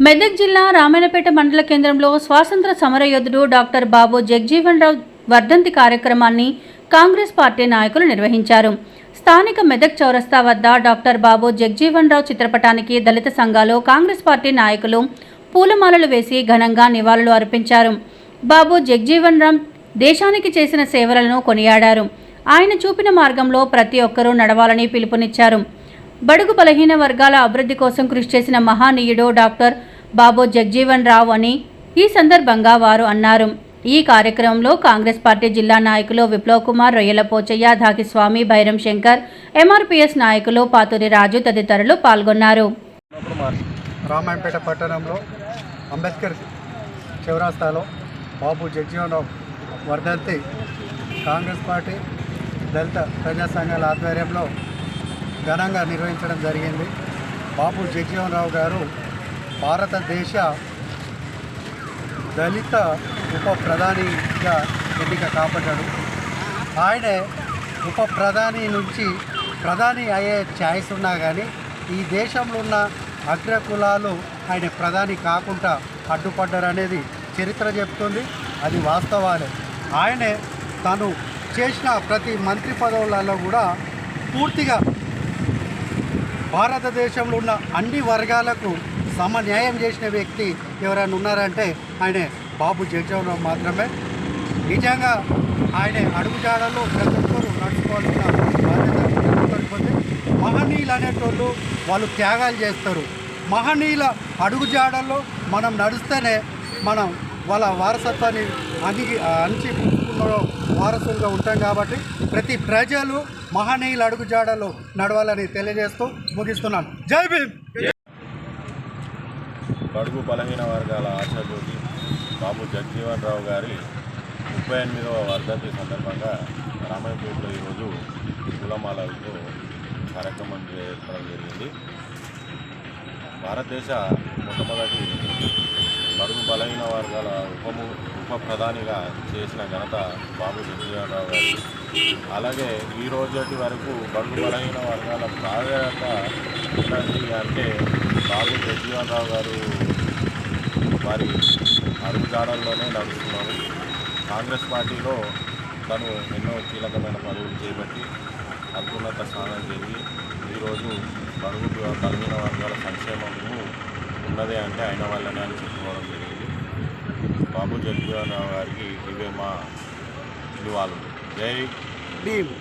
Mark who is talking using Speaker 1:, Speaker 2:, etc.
Speaker 1: మెదక్ జిల్లా రామాయణపేట మండల కేంద్రంలో స్వాతంత్ర సమరయోధుడు డాక్టర్ బాబు జగజీవన్ రావు వర్ధంతి కార్యక్రమాన్ని కాంగ్రెస్ పార్టీ నాయకులు నిర్వహించారు. స్థానిక మెదక్ చౌరస్తా వద్ద డాక్టర్ బాబు జగజీవన్ రావు చిత్రపటానికి దళిత సంఘాలు, కాంగ్రెస్ పార్టీ నాయకులు పూలమాలలు వేసి ఘనంగా నివాళులు అర్పించారు. బాబు జగజీవన్ రామ్ దేశానికి చేసిన సేవలను కొనియాడారు. ఆయన చూపిన మార్గంలో ప్రతి ఒక్కరూ నడవాలని పిలుపునిచ్చారు. బడుగు బలహీన వర్గాల అభివృద్ధి కోసం కృషి చేసిన మహానీయుడు డాక్టర్ బాబు జగజీవన్ రావు అని ఈ సందర్భంగా వారు అన్నారు. ఈ కార్యక్రమంలో కాంగ్రెస్ పార్టీ జిల్లా నాయకులు విప్లవ్ కుమార్, రొయ్యల పోచయ్య, ధాకిస్వామి, బైరం శంకర్, ఎంఆర్పీఎస్ నాయకులు పాతూరి రాజు తదితరులు పాల్గొన్నారు.
Speaker 2: రామాయణపేట పట్టణంలో అంబేద్కర్ చౌరస్తాలో బాబు జగజీవన్ రావు వర్ధంతి కాంగ్రెస్ పార్టీ దళిత ప్రజా సంఘాల ఆధ్వర్యంలో ఘనంగా నిర్వహించడం జరిగింది. బాబు జగజీవన్ రావు గారు భారతదేశ దళిత ఉప ప్రధానిగా ఎన్నిక కాపాడాడు. ఆయనే ఉప ప్రధాని నుంచి ప్రధాని అయ్యే ఛాయిస్ ఉన్నా కానీ ఈ దేశంలో ఉన్న అగ్రకులాలు ఆయన ప్రధాని కాకుండా అడ్డుపడ్డారనేది చరిత్ర చెప్తుంది. అది వాస్తవాలే. ఆయనే తను చేసిన ప్రతి మంత్రి పదవులలో కూడా పూర్తిగా భారతదేశంలో ఉన్న అన్ని వర్గాలకు సమన్యాయం చేసిన వ్యక్తి ఎవరైనా ఉన్నారంటే ఆయనే బాబు జగజీవన్ రావు మాత్రమే. నిజంగా ఆయన అడుగుజాడలో ప్రతి ఒక్కరు నడుచుకోవాల్సిన బాధ్యత. మహనీయులు అనేటోళ్ళు వాళ్ళు త్యాగాలు చేస్తారు. మహనీయుల అడుగుజాడల్లో మనం నడుస్తేనే మనం వాళ్ళ వారసత్వాన్ని అంచి వారసులుగా ఉంటాం. కాబట్టి ప్రతి ప్రజలు మహనీయుల అడుగుజాడలో నడవాలని తెలియజేస్తూ ముగిస్తున్నాను. జై భీమ్.
Speaker 3: బడుగు బలహీన వర్గాల ఆశాజ్యోతి బాబు జగజీవన్ రావు గారి 38వ వర్ధంతి సందర్భంగా రామాయణపేటలో ఈరోజు పూలమాలలతో కార్యక్రమం చేయడం జరిగింది. భారతదేశ మొట్టమొదటి బడుగు బలహీన వర్గాల ఉప ప్రధానిగా చేసిన ఘనత బాబు జగజీవన్ రావు గారి. అలాగే ఈ రోజటి వరకు బడుగు బలహీన వర్గాల ప్రాధాన్యత ఉన్నది అంటే బాబు జగజీవన్ రావు గారు వారి అడుగుజాడల్లోనే నడుస్తున్నాము. కాంగ్రెస్ పార్టీలో తను ఎన్నో కీలకమైన పదవులు చేపట్టి అత్యున్నత స్థానం జరిగి ఈరోజు బడుగు బలహీన వర్గాల సంక్షేమము ఉన్నదే అంటే అయిన వల్లనే అని చెప్పుకోవడం జరిగింది. బాబు జగజీవన్ రావు గారికి ఇవే మా నివాళులు. జై భీమ్.